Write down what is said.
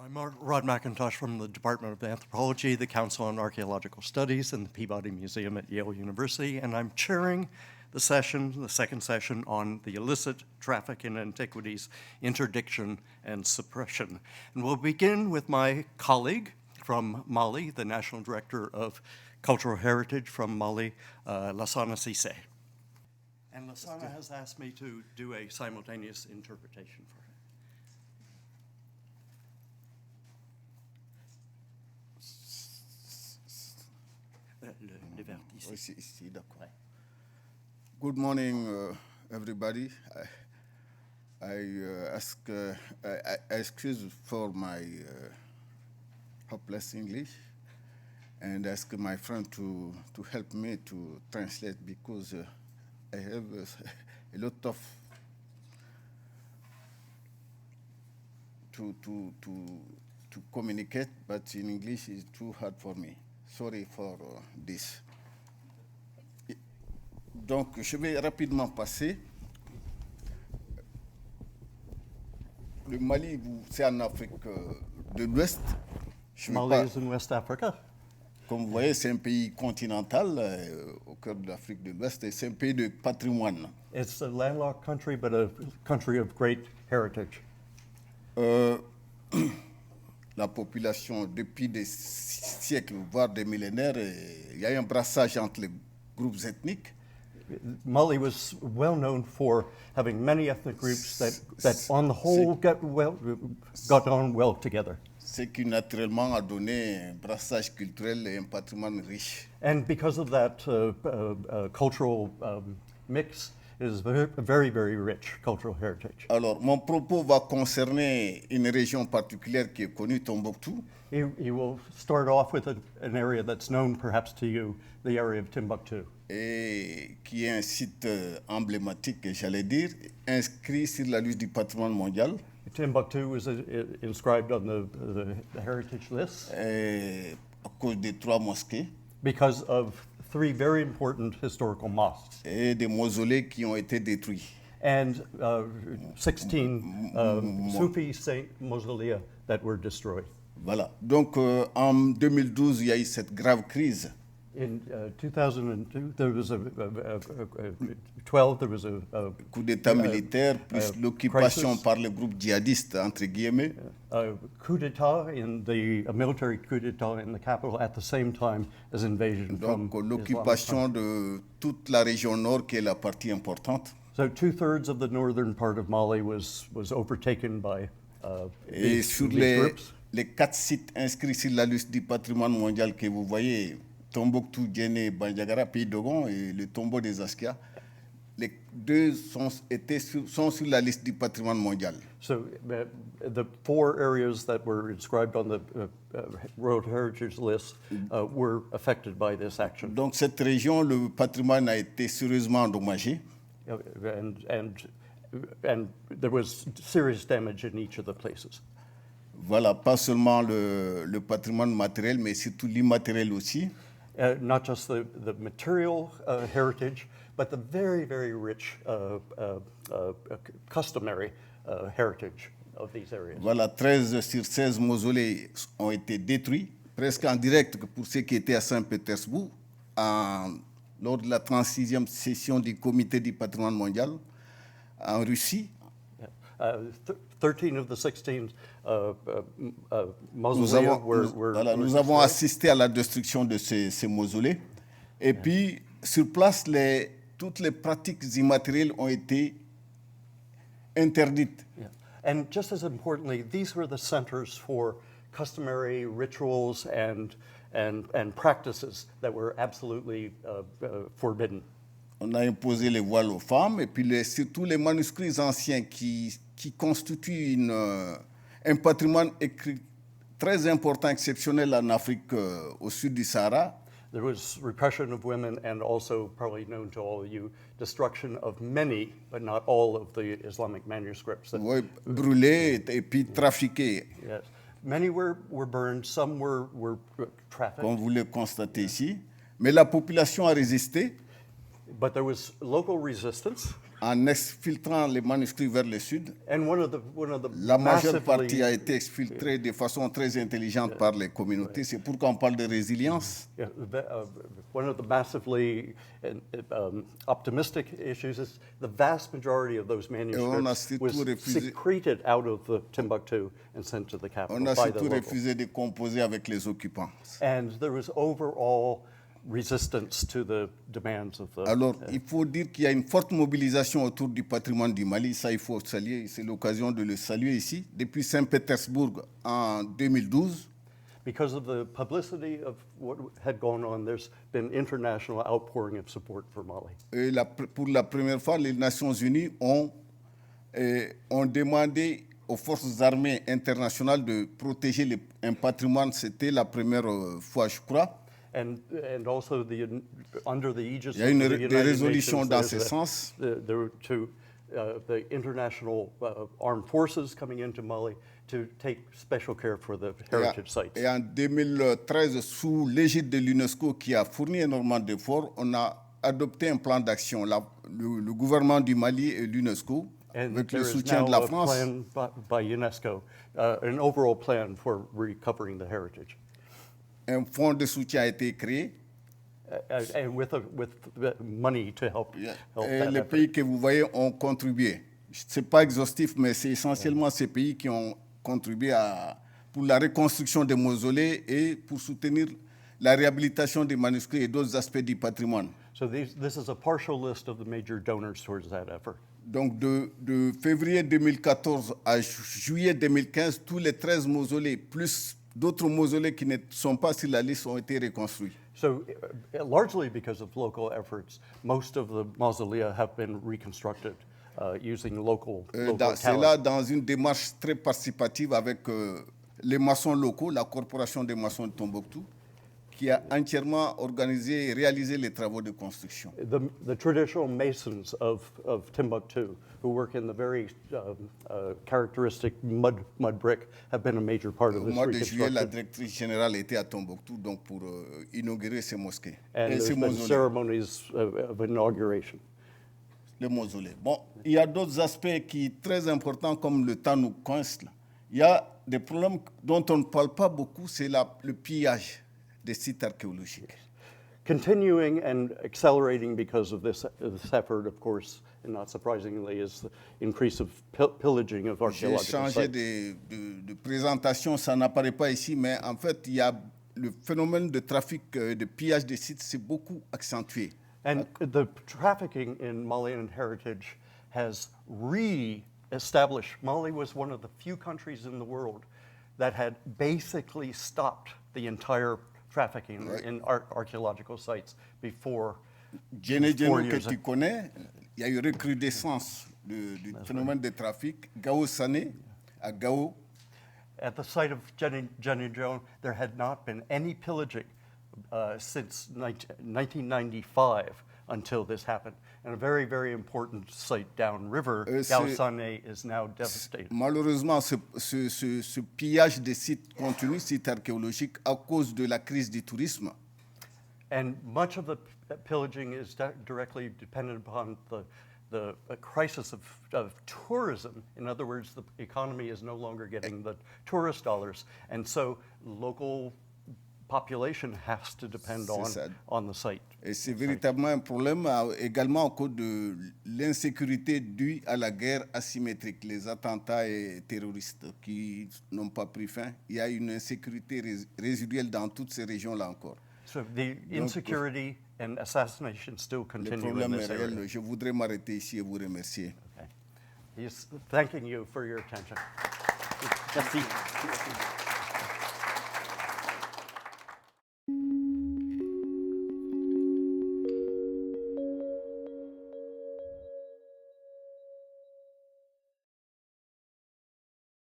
I'm Rod McIntosh from the Department of Anthropology, the Council on Archaeological Studies, and the Peabody Museum at Yale University, and I'm chairing the second session on the illicit traffic in antiquities, interdiction, and suppression. And we'll begin with my colleague from Mali, the National Director of Cultural Heritage from Mali, Lassana Cissé. And Lassana has asked me to do a simultaneous interpretation for her. Good morning, everybody. I excuse for my hopeless English and ask my friend to help me to translate because I have a lot of to communicate, but in English is too hard for me. Sorry for this. Donc, je vais rapidement passer. Le Mali, c'est en Afrique de l'Ouest. Mali is in West Africa. Comme vous voyez, c'est un pays continental au cœur de l'Afrique de l'Ouest et c'est un pays de patrimoine. It's a landlocked country, but a country of great heritage. La population, depuis des siècles, voire des millénaires, il y a un brassage entre les groupes ethniques. Mali was well known for having many ethnic groups that on the whole got on well together. Ce qui naturellement a donné un brassage culturel et un patrimoine riche. And because of that cultural mix, is very, very rich cultural heritage. Alors, mon propos va concerner une région particulière qui est connue, Timbuktu. He will start off with an area that's known perhaps to you, the area of Timbuktu. Et qui est un site emblématique, j'allais dire, inscrit sur la liste du patrimoine mondial. Timbuktu was inscribed on the heritage list. À cause des 3 mosquées. Because of 3 very important historical mosques. Et des mausolées qui ont été détruits. And 16 Sufi saint mausolea that were destroyed. Voilà. Donc, en 2012, il y a eu cette grave crise. In 2002, there was a coup d'État militaire, plus l'occupation par le groupe djihadiste, entre guillemets. Coup d'État a military coup d'État in the capital at the same time as invasion from Donc, l'occupation de toute la région nord, qui est la partie importante. So 2/3 of the northern part of Mali was overtaken by Et sur these groups. les 4 sites inscrits sur la liste du patrimoine mondial que vous voyez, Tombouctou, Djéné, Bandiagara, Pays Dogon et le tombeau des Askia, les 2 sont sur la liste du patrimoine mondial. So the 4 areas that were inscribed on the World Heritage List were affected by this action. Donc cette région, le patrimoine a été sérieusement endommagé. And there was serious damage in each of the places. Voilà, pas seulement le patrimoine matériel, mais surtout l'immatériel aussi. Not just the material heritage, but the very, very rich customary heritage of these areas. Voilà, 13 sur 16 mausolées ont été détruits, presque en direct pour ceux qui étaient à Saint-Pétersbourg, lors de la 36e session du Comité du patrimoine mondial en Russie. 13 of the 16 mausolea were nous avons assisté à la destruction de ces mausolées. Et puis, sur place, toutes les pratiques immatérielles ont été interdites. Yeah. And just as importantly, these were the centers for customary rituals and practices that were absolutely forbidden. On a imposé les voiles aux femmes et puis surtout les manuscrits anciens qui constituent un patrimoine écrit très important, exceptionnel en Afrique au sud du Sahara. There was repression of women and also, probably known to all of you, destruction of many, but not all of the Islamic manuscripts. Oui, brûlés et puis trafiqués. Yes. Many were burned, some were trafficked. Comme vous le constatez ici. Mais la population a résisté. But there was local resistance. en exfiltrant les manuscrits vers le sud. And one of the La majeure partie massively, a été exfiltrée de façon très intelligente par les communautés. C'est pourquoi on parle de résilience. one of the massively optimistic issues is the vast majority of those manuscripts surtout was refusé- secreted out of the Timbuktu and sent to the capital On a by the surtout locals. refusé de composer avec les occupants. And there was overall resistance to the demands of the. Alors, il faut dire qu'il y a une forte mobilisation autour du patrimoine du Mali. Ça, il faut saluer. C'est l'occasion de le saluer ici. Depuis Saint-Pétersbourg en 2012, Because of the publicity of what had gone on, there's been international outpouring of support for Mali. et pour la première fois, les Nations Unies ont demandé aux forces armées internationales de protéger un patrimoine. C'était la première fois, je crois. And also under the aegis Il y a une of the des United résolutions Nations, dans there's ce sens. the international armed forces coming into Mali to take special care for the heritage sites. Et en 2013, sous l'égide de l'UNESCO qui a fourni énormément d'efforts, on a adopté un plan d'action. Le gouvernement du Mali et l'UNESCO, And avec there le is soutien now de la a France, plan by UNESCO, an overall plan for recovering the heritage. un fonds de soutien a été créé. And with money to help Et that les effort. pays que vous voyez ont contribué. Ce n'est pas exhaustif, mais c'est essentiellement ces pays qui ont contribué pour la reconstruction des mausolées et pour soutenir la réhabilitation des manuscrits et d'autres aspects du patrimoine. So this is a partial list of the major donors towards that effort. Donc de février 2014 à juillet 2015, tous les 13 mausolées, plus d'autres mausolées qui ne sont pas sur la liste, ont été reconstruits. So largely because of local efforts, most of the mausolea have been reconstructed using local C'est là talent. dans une démarche très participative avec les maçons locaux, la corporation des maçons de Timbuktu, qui a entièrement organisé et réalisé les travaux de construction. The traditional masons of Timbuktu, who work in the very characteristic mud brick, have been a major part of Au this mois de juillet, la reconstruction. directrice générale était à Timbuktu donc pour inaugurer ces mosquées And et there's ces been mausolées. ceremonies of inauguration. Les mausolées. Bon, il y a d'autres aspects qui sont très importants comme le temps nous coince. Là. Il y a des problèmes dont on ne parle pas beaucoup, c'est le pillage des sites archéologiques. Continuing and accelerating because of this effort, of course, and not surprisingly, is the increase of pillaging of J'ai archaeological changé sites. de présentation, ça n'apparaît pas ici, mais en fait, il y a le phénomène de trafic, de pillage des sites, c'est beaucoup accentué. And the trafficking in Malian heritage has re-established. Mali was one of the few countries in the world that had basically stopped the entire trafficking in archaeological sites before. Djene 4 que years tu connais, il y a eu recrudescence du phénomène de trafic. Gao Sané, à Gao, At the site of Djenidjon, there had not been any pillaging since 1995 until this happened. And a very, very important site downriver, Lassana, is now devastated. malheureusement, ce pillage des sites continue, sites archéologiques, à cause de la crise du tourisme. And much of the pillaging is directly dependent upon the crisis of tourism. In other words, the economy is no longer getting the tourist dollars. And so local population has to depend on the site. Et c'est véritablement un problème également à cause de l'insécurité due à la guerre asymétrique, les attentats et terroristes qui n'ont pas pris fin. Il y a une insécurité résiduelle dans toutes ces régions-là encore. So the insecurity and assassination still Le continue in problème est this area. réel. Je voudrais m'arrêter ici et vous remercier. Okay. He's thanking you for your attention. Merci.